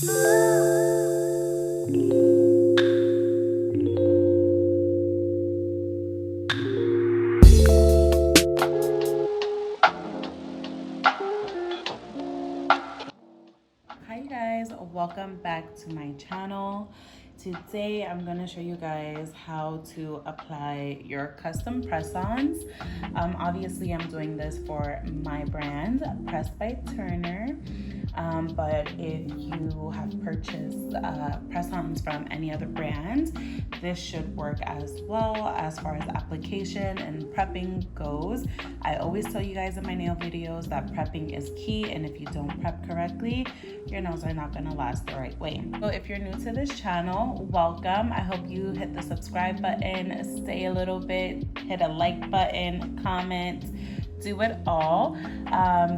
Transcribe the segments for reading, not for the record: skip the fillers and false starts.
Hi guys, welcome back to my channel. Today I'm going to show you guys how to apply your custom press-ons. Obviously I'm doing this for my brand, PressedByTurner. But if you have purchased press-ons from any other brand, this should work as well as far as application and prepping goes. I always tell you guys in my nail videos that prepping is key, and if you don't prep correctly, your nails are not going to last the right way. So if you're new to this channel, welcome. I hope you hit the subscribe button, stay a little bit, hit a like button, comment, do it all.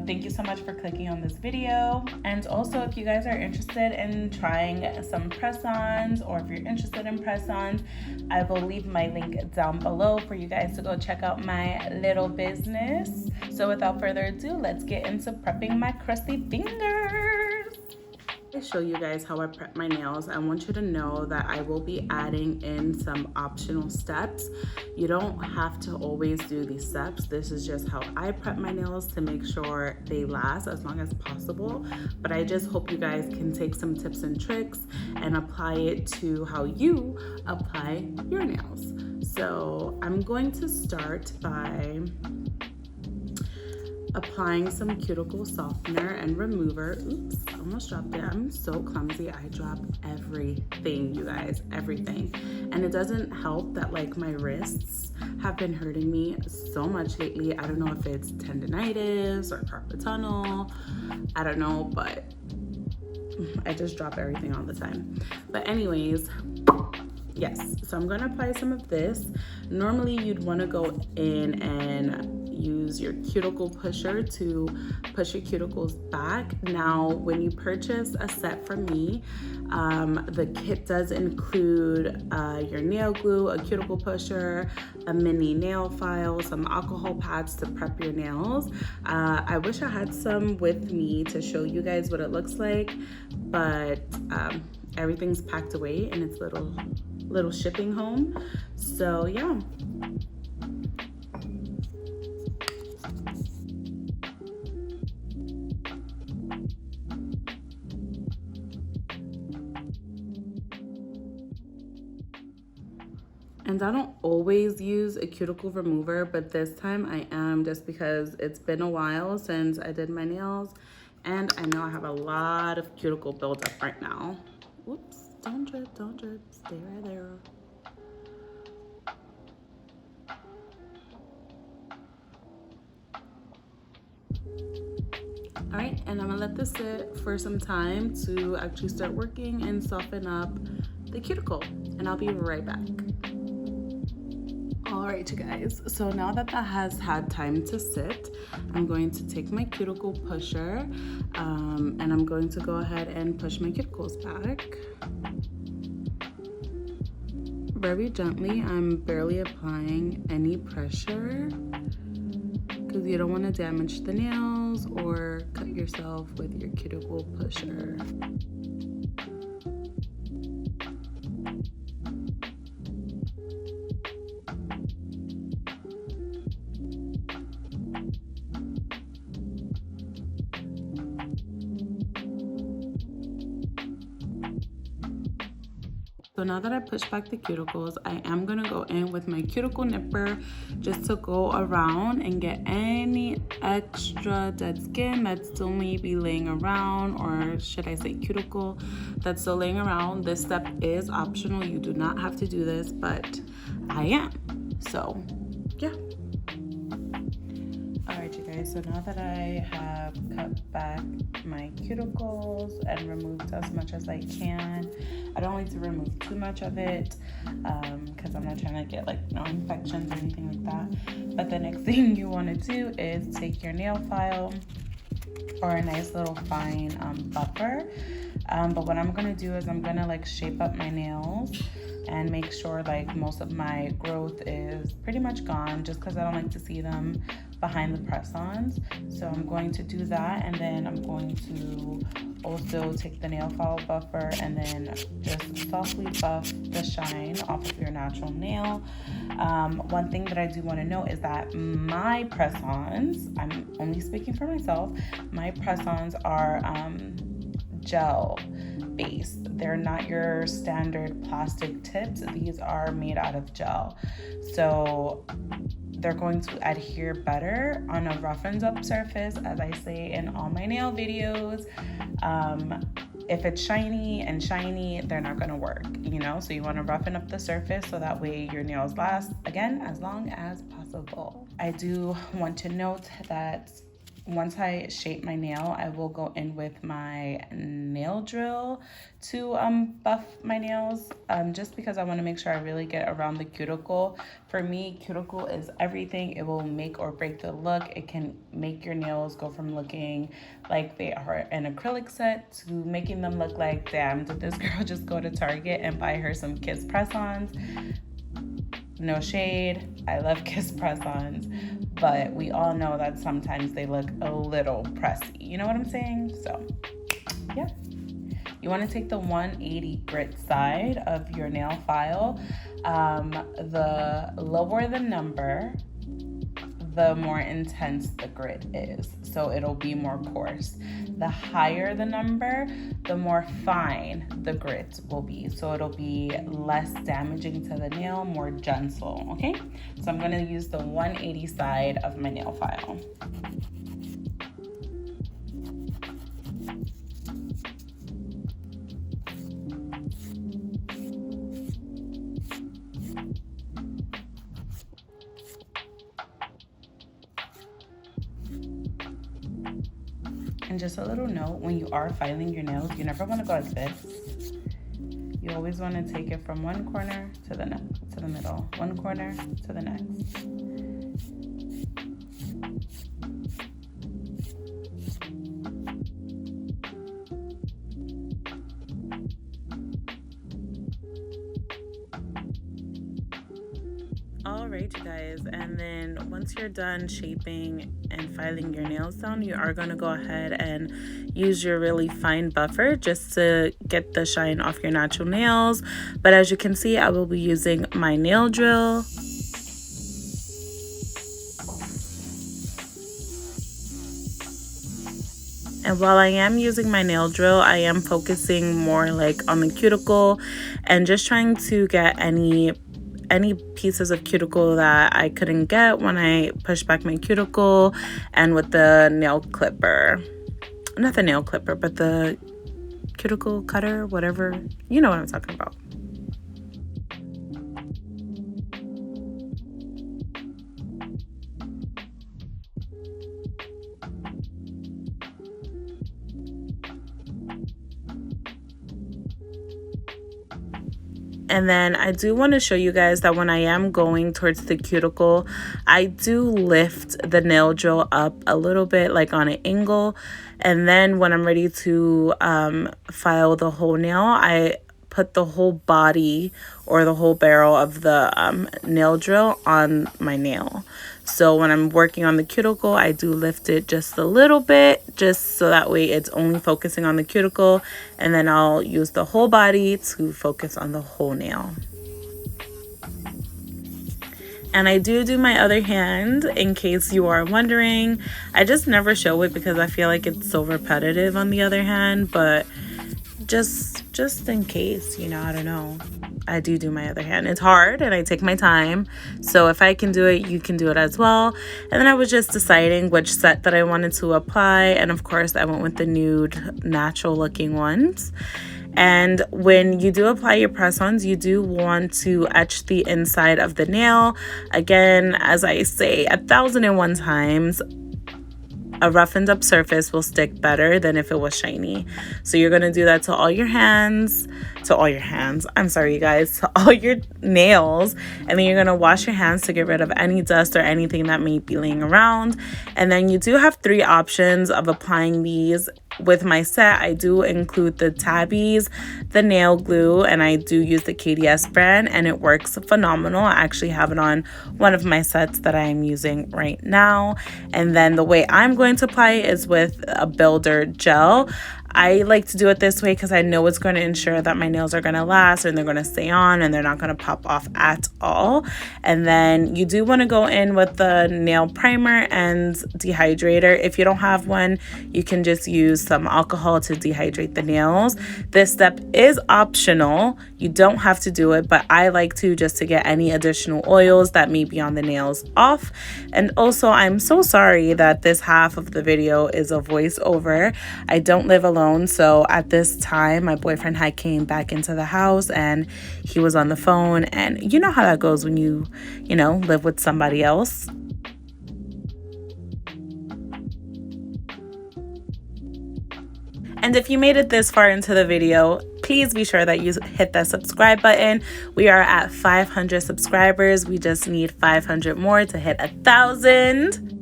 Thank you so much for clicking on this video. And also, if you guys are interested in trying some press-ons, or if you're interested in press-ons, I will leave my link down below for you guys to go check out my little business. So without further ado, let's get into prepping my crusty fingers. I show you guys how I prep my nails. I want you to know that I will be adding in some optional steps. You don't have to always do these steps. This is just how I prep my nails to make sure they last as long as possible. But I just hope you guys can take some tips and tricks and apply it to how you apply your nails. So I'm going to start by applying some cuticle softener and remover. Oops, almost dropped it. I'm so clumsy. I drop everything, you guys, everything. And it doesn't help that like my wrists have been hurting me so much lately. I don't know if it's tendinitis or carpal tunnel. I don't know, but I just drop everything all the time. But anyways, yes, so I'm gonna apply some of this. Normally you'd wanna go in and use your cuticle pusher to push your cuticles back. Now, when you purchase a set from me, the kit does include your nail glue, a cuticle pusher, a mini nail file, some alcohol pads to prep your nails. I wish I had some with me to show you guys what it looks like, but everything's packed away in its little shipping home. So yeah. And I don't always use a cuticle remover, but this time I am, just because it's been a while since I did my nails and I know I have a lot of cuticle buildup right now. Whoops, don't drip, stay right there. All right, and I'm gonna let this sit for some time to actually start working and soften up the cuticle, and I'll be right back. All right, you guys, so now that has had time to sit, I'm going to take my cuticle pusher and I'm going to go ahead and push my cuticles back. Very gently. I'm barely applying any pressure because you don't want to damage the nails or cut yourself with your cuticle pusher. So now that I pushed back the cuticles, I am gonna go in with my cuticle nipper just to go around and get any extra dead skin that still may be laying around, or should I say cuticle that's still laying around. This step is optional. You do not have to do this, but I am. So yeah. All right, you guys, so now that I have cut back my cuticles and removed as much as I can, I don't like to remove too much of it because I'm not trying to get like no infections or anything like that. But the next thing you want to do is take your nail file or a nice little fine buffer. But what I'm going to do is I'm going to like shape up my nails and make sure like most of my growth is pretty much gone, just because I don't like to see them behind the press-ons. So I'm going to do that, and then I'm going to also take the nail file buffer and then just softly buff the shine off of your natural nail. One thing that I do want to note is that my press-ons, I'm only speaking for myself, my press-ons are gel based. They're not your standard plastic tips. These are made out of gel. So they're going to adhere better on a roughened up surface, as I say in all my nail videos. If it's shiny, they're not gonna work, you know? So you wanna roughen up the surface so that way your nails last, again, as long as possible. I do want to note that once I shape my nail, I will go in with my nail drill to buff my nails, just because I want to make sure I really get around the cuticle. For me, cuticle is everything. It will make or break the look. It can make your nails go from looking like they are an acrylic set to making them look like, damn, did this girl just go to Target and buy her some Kiss press-ons? No shade, I love Kiss press-ons, but we all know that sometimes they look a little pressy. You know what I'm saying? So, yeah. You want to take the 180 grit side of your nail file. The lower the number, the more intense the grit is. So it'll be more coarse. The higher the number, the more fine the grit will be. So it'll be less damaging to the nail, more gentle, okay? So I'm gonna use the 180 side of my nail file. And just a little note, when you are filing your nails, you never want to go like this. You always want to take it from one corner to the middle, one corner to the next. All right, you guys, and then once you're done shaping and filing your nails down, you are going to go ahead and use your really fine buffer just to get the shine off your natural nails. But as you can see, I will be using my nail drill. And while I am using my nail drill, I am focusing more like on the cuticle and just trying to get any pieces of cuticle that I couldn't get when I pushed back my cuticle, and with the nail clipper, not the nail clipper, but the cuticle cutter, whatever, you know what I'm talking about. And then I do want to show you guys that when I am going towards the cuticle, I do lift the nail drill up a little bit, like on an angle. And then when I'm ready to file the whole nail, I put the whole body or the whole barrel of the nail drill on my nail. So when I'm working on the cuticle, I do lift it just a little bit, just so that way it's only focusing on the cuticle, and then I'll use the whole body to focus on the whole nail. And I do my other hand, in case you are wondering. I just never show it because I feel like it's so repetitive on the other hand, but just in case, you know, I don't know. I do my other hand. It's hard and I take my time. So if I can do it, you can do it as well. And then I was just deciding which set that I wanted to apply. And of course, I went with the nude, natural looking ones. And when you do apply your press-ons, you do want to etch the inside of the nail. Again, as I say 1,001 times, a roughened up surface will stick better than if it was shiny. So you're going to do that to all your hands, I'm sorry you guys, to all your nails, and then you're going to wash your hands to get rid of any dust or anything that may be laying around. And then you do have 3 options of applying these. With my set, I do include the tabbies, the nail glue, and I do use the KDS brand, and it works phenomenal. I actually have it on one of my sets that I am using right now. And then the way I'm going to apply it is with a builder gel. I like to do it this way because I know it's going to ensure that my nails are going to last and they're going to stay on and they're not going to pop off at all. And then you do want to go in with the nail primer and dehydrator. If you don't have one, you can just use some alcohol to dehydrate the nails. This step is optional. You don't have to do it, but I like to, just to get any additional oils that may be on the nails off. And also, I'm so sorry that this half of the video is a voiceover. I don't live alone. So at this time, my boyfriend had came back into the house and he was on the phone, and you know how that goes when you know, live with somebody else. And if you made it this far into the video, please be sure that you hit that subscribe button. We are at 500 subscribers. We just need 500 more to hit 1,000.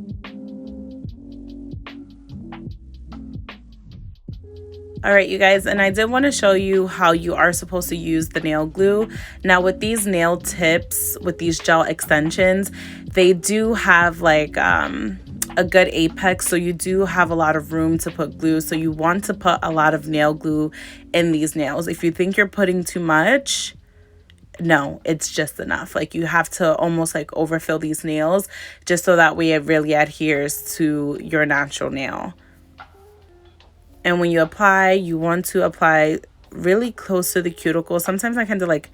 All right, you guys, and I did want to show you how you are supposed to use the nail glue. Now, with these nail tips, with these gel extensions, they do have like a good apex, so you do have a lot of room to put glue. So you want to put a lot of nail glue in these nails. If you think you're putting too much, no, it's just enough. Like, you have to almost like overfill these nails just so that way it really adheres to your natural nail. And when you apply, you want to apply really close to the cuticle. Sometimes I kind of like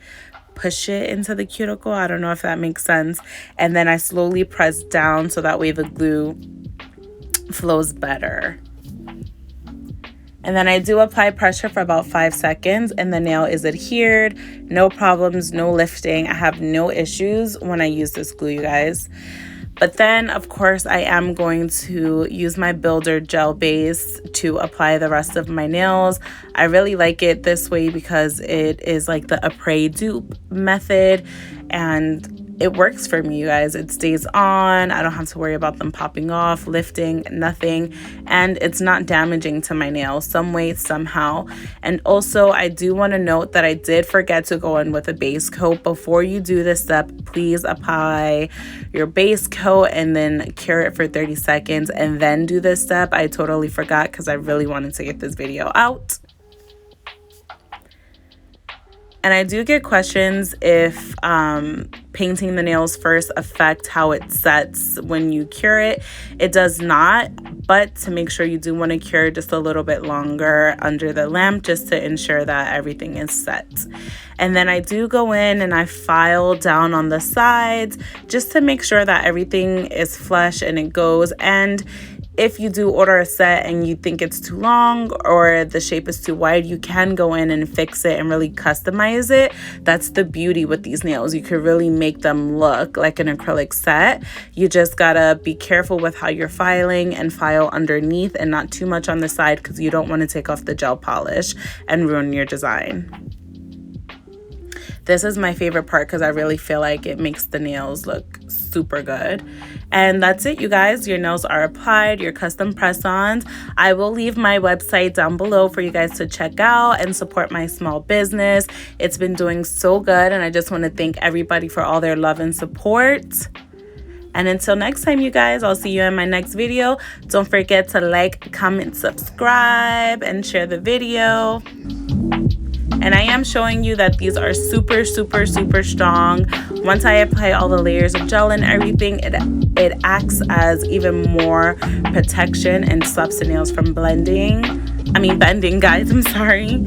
push it into the cuticle. I don't know if that makes sense. And then I slowly press down so that way the glue flows better. And then I do apply pressure for about 5 seconds and the nail is adhered. No problems, no lifting. I have no issues when I use this glue, you guys. But then, of course, I am going to use my builder gel base to apply the rest of my nails. I really like it this way because it is like the après dupe method, and it works for me, you guys. It stays on. I don't have to worry about them popping off, lifting, nothing. And it's not damaging to my nails some way, somehow. And also, I do want to note that I did forget to go in with a base coat. Before you do this step, please apply your base coat and then cure it for 30 seconds and then do this step. I totally forgot because I really wanted to get this video out. And I do get questions if painting the nails first affect how it sets when you cure it. It does not, but to make sure, you do want to cure just a little bit longer under the lamp just to ensure that everything is set. And then I do go in and I file down on the sides just to make sure that everything is flush and it goes. And if you do order a set and you think it's too long or the shape is too wide, you can go in and fix it and really customize it. That's the beauty with these nails. You can really make them look like an acrylic set. You just gotta be careful with how you're filing and file underneath and not too much on the side because you don't want to take off the gel polish and ruin your design. This is my favorite part because I really feel like it makes the nails look super good. And that's it, you guys. Your nails are applied, your custom press-ons. I will leave my website down below for you guys to check out and support my small business. It's been doing so good, and I just want to thank everybody for all their love and support. And until next time, you guys, I'll see you in my next video. Don't forget to like, comment, subscribe, and share the video. And I am showing you that these are super, super, super strong. Once I apply all the layers of gel and everything, it acts as even more protection and stops the nails from bending, guys, I'm sorry.